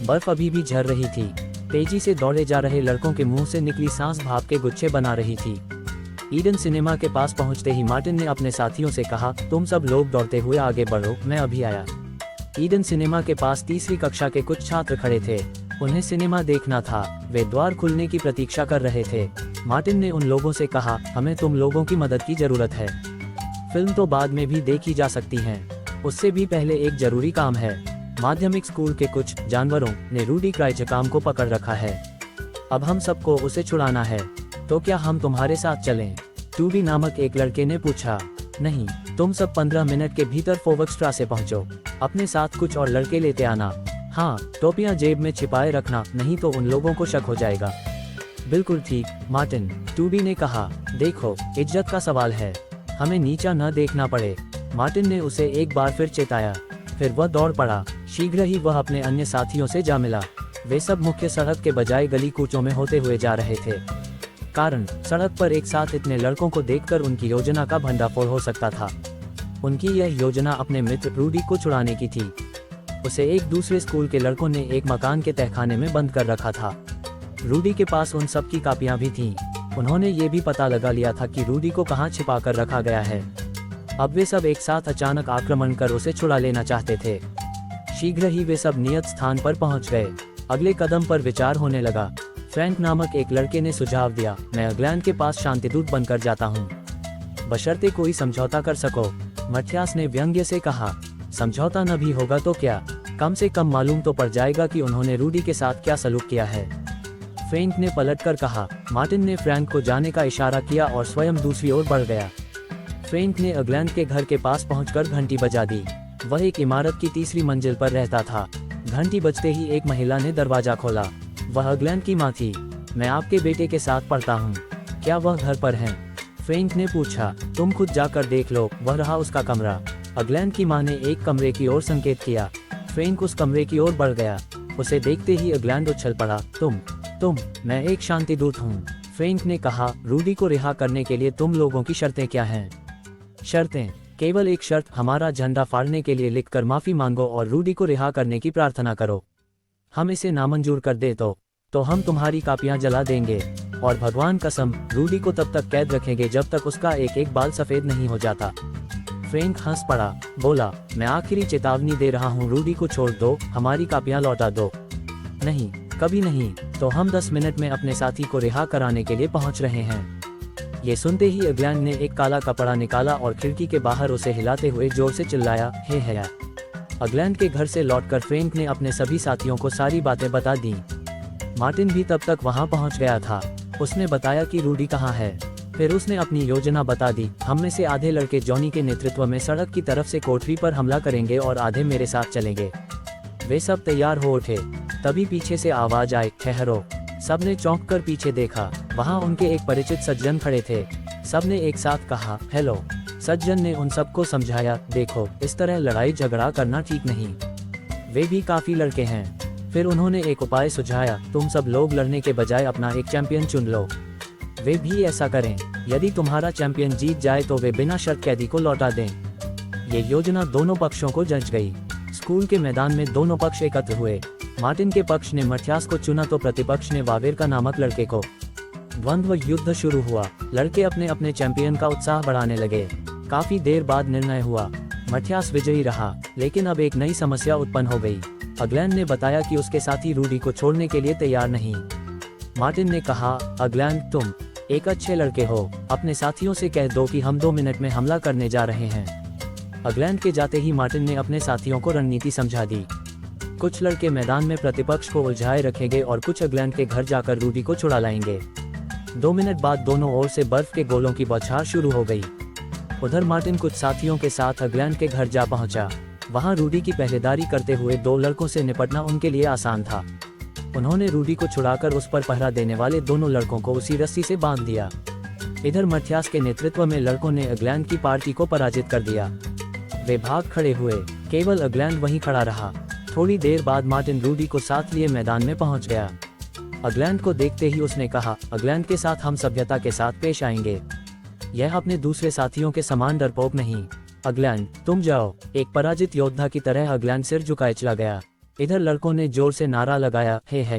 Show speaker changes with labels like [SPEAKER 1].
[SPEAKER 1] बर्फ अभी भी झर रही थी। तेजी से दौड़े जा रहे लड़कों के मुंह से निकली सांस भाप के गुच्छे बना रही थी। ईडन सिनेमा के पास पहुंचते ही मार्टिन ने अपने साथियों से कहा, तुम सब लोग दौड़ते हुए आगे बढ़ो, मैं अभी आया। ईडन सिनेमा के पास तीसरी कक्षा के कुछ छात्र खड़े थे। उन्हें सिनेमा देखना था। वे द्वार खुलने की प्रतीक्षा कर रहे थे। मार्टिन ने उन लोगों से कहा, हमें तुम लोगों की मदद की जरूरत है। फिल्म तो बाद में भी देखी जा सकती है, उससे भी पहले एक जरूरी काम है। माध्यमिक स्कूल के कुछ जानवरों ने रूडी क्राइचकाम को पकड़ रखा है। अब हम सबको उसे छुड़ाना है, तो क्या हम तुम्हारे साथ चलें? टूबी नामक एक लड़के ने पूछा। नहीं, तुम सब 15 मिनट के भीतर फोवक्स्ट्रा से पहुंचो। अपने साथ कुछ और लड़के लेते आना। हाँ, टोपियां जेब में छिपाए रखना, नहीं तो उन लोगों को शक हो जाएगा। बिल्कुल ठीक, मार्टिन, टूबी ने कहा। देखो, इज्जत का सवाल है, हमें नीचा न देखना पड़े। मार्टिन ने उसे एक बार फिर चेताया। फिर वह दौड़ पड़ा। शीघ्र ही वह अपने अन्य साथियों से जा मिला। वे सब मुख्य सड़क के बजाय गली कूचों में होते हुए जा रहे थे। कारण, सड़क पर एक साथ इतने लड़कों को देखकर उनकी योजना का भंडाफोड़ हो सकता था। उनकी यह योजना अपने मित्र रूडी को छुड़ाने की थी। उसे एक दूसरे स्कूल के लड़कों ने एक मकान के तहखाने में बंद कर रखा था। रूडी के पास उन सब की कापियां भी थीं। उन्होंने ये भी पता लगा लिया था कि रूडी को कहां छिपा कर रखा गया है। अब वे सब एक साथ अचानक आक्रमण कर उसे छुड़ा लेना चाहते थे। शीघ्र ही वे सब नियत स्थान पर पहुंच गए। अगले कदम पर विचार होने लगा। फ्रैंक नामक एक लड़के ने सुझाव दिया, मैं अग्लैंड के पास शांतिदूत बनकर जाता हूँ, बशर्ते कोई समझौता कर सको। मथियास ने व्यंग्य से कहा, समझौता न भी होगा तो क्या, कम से कम मालूम तो पड़ जाएगा कि उन्होंने रूडी के साथ क्या सलूक किया है। फ्रैंक ने पलटकर कहा। मार्टिन ने फ्रैंक को जाने का इशारा किया और स्वयं दूसरी ओर बढ़ गया। फ्रैंक ने अग्लैंड के घर के पास पहुंचकर घंटी बजा दी। वह एक इमारत की तीसरी मंजिल पर रहता था। घंटी बजते ही एक महिला ने दरवाजा खोला। वह अग्लैंड की मां थी। मैं आपके बेटे के साथ पढ़ता हूँ, क्या वह घर पर हैं? फ्रैंक ने पूछा। तुम खुद जाकर देख लो, वह रहा उसका कमरा। अग्लैंड की मां ने एक कमरे की ओर संकेत किया। फ्रैंक उस कमरे की ओर बढ़ गया। उसे देखते ही अग्लैंड उछल पड़ा। तुम, मैं एक शांतिदूत हूँ, फ्रैंक ने कहा। रूडी को रिहा करने के लिए तुम लोगों की शर्तें क्या हैं? शर्तें? केवल एक शर्त, हमारा झंडा फाड़ने के लिए लिखकर माफी मांगो और रूडी को रिहा करने की प्रार्थना करो। हम इसे नामंजूर कर दे तो हम तुम्हारी कापियां जला देंगे, और भगवान कसम, रूडी को तब तक कैद रखेंगे जब तक उसका एक एक बाल सफेद नहीं हो जाता। फ्रैंक हंस पड़ा, बोला, मैं आखिरी चेतावनी दे रहा हूँ, रूडी को छोड़ दो, हमारी कापियां लौटा दो। नहीं, कभी नहीं। तो हम 10 मिनट में अपने साथी को रिहा कराने के लिए पहुंच रहे हैं। ये सुनते ही अग्लैंड ने एक काला कपड़ा निकाला और खिड़की के बाहर उसे हिलाते हुए जोर से चिल्लाया, हे है। अग्लैंड के घर से लौटकर फ्रैंक ने अपने सभी साथियों को सारी बातें बता दी। मार्टिन भी तब तक वहां पहुंच गया था। उसने बताया कि रूडी कहाँ है। फिर उसने अपनी योजना बता दी। हम में से आधे लड़के जॉनी के नेतृत्व में सड़क की तरफ से कोठरी पर हमला करेंगे और आधे मेरे साथ चलेंगे। वे सब तैयार हो उठे। तभी पीछे से आवाज आई, ठहरो। सबने चौंक कर पीछे देखा। वहां उनके एक परिचित सज्जन खड़े थे। सबने एक साथ कहा, हेलो। सज्जन ने उन सबको समझाया, देखो, इस तरह लड़ाई झगड़ा करना ठीक नहीं। वे भी काफी लड़के हैं। फिर उन्होंने एक उपाय सुझाया, तुम सब लोग लड़ने के बजाय अपना एक चैंपियन चुन लो। वे भी ऐसा करें। यदि तुम्हारा चैंपियन जीत जाए तो वे बिना शर्त कैदी को लौटा दें। ये योजना दोनों पक्षों को जच गई। स्कूल के मैदान में दोनों पक्ष एकत्र हुए। मार्टिन के पक्ष ने मथियास को चुना तो प्रतिपक्ष ने वावेरका नामक लड़के को। द्वंद्व युद्ध शुरू हुआ। लड़के अपने अपने चैंपियन का उत्साह बढ़ाने लगे। काफी देर बाद निर्णय हुआ। मथियास विजयी रहा, लेकिन अब एक नई समस्या उत्पन्न हो गई। अग्लैंड ने बताया कि उसके साथी रूडी को छोड़ने के लिए तैयार नहीं। मार्टिन ने कहा, अग्लैंड, तुम एक अच्छे लड़के हो, अपने साथियों से कह दो कि हम 2 मिनट में हमला करने जा रहे हैं। अग्लैंड के जाते ही मार्टिन ने अपने साथियों को रणनीति समझा दी। कुछ लड़के मैदान में प्रतिपक्ष को उलझाए रखेंगे और कुछ अग्लैंड के घर जाकर रूडी को छुड़ा लाएंगे। 2 मिनट बाद दोनों ओर से बर्फ के गोलों की बौछार शुरू हो गई। उधर मार्टिन कुछ साथियों के साथ अग्लैंड के घर जा पहुंचा। वहां रूडी की पहरेदारी करते हुए 2 लड़कों से निपटना उनके लिए आसान था। उन्होंने रूडी को छुड़ाकर उस पर पहरा देने वाले दोनों लड़कों को उसी रस्सी से बांध दिया। इधर मथियास के नेतृत्व में लड़कों ने अग्लैंड की पार्टी को पराजित कर दिया। वे भाग खड़े हुए। केवल अग्लैंड वहीं खड़ा रहा। थोड़ी देर बाद मार्टिन रूडी को साथ लिए मैदान में पहुंच गया। अग्लैंड को देखते ही उसने कहा, अग्लैंड के साथ हम सभ्यता के साथ पेश आएंगे। यह अपने दूसरे साथियों के समान डरपोक नहीं। अग्लैंड, तुम जाओ। एक पराजित योद्धा की तरह अग्लैंड सिर झुकाए चला गया। इधर लड़कों ने जोर से नारा लगाया, हे है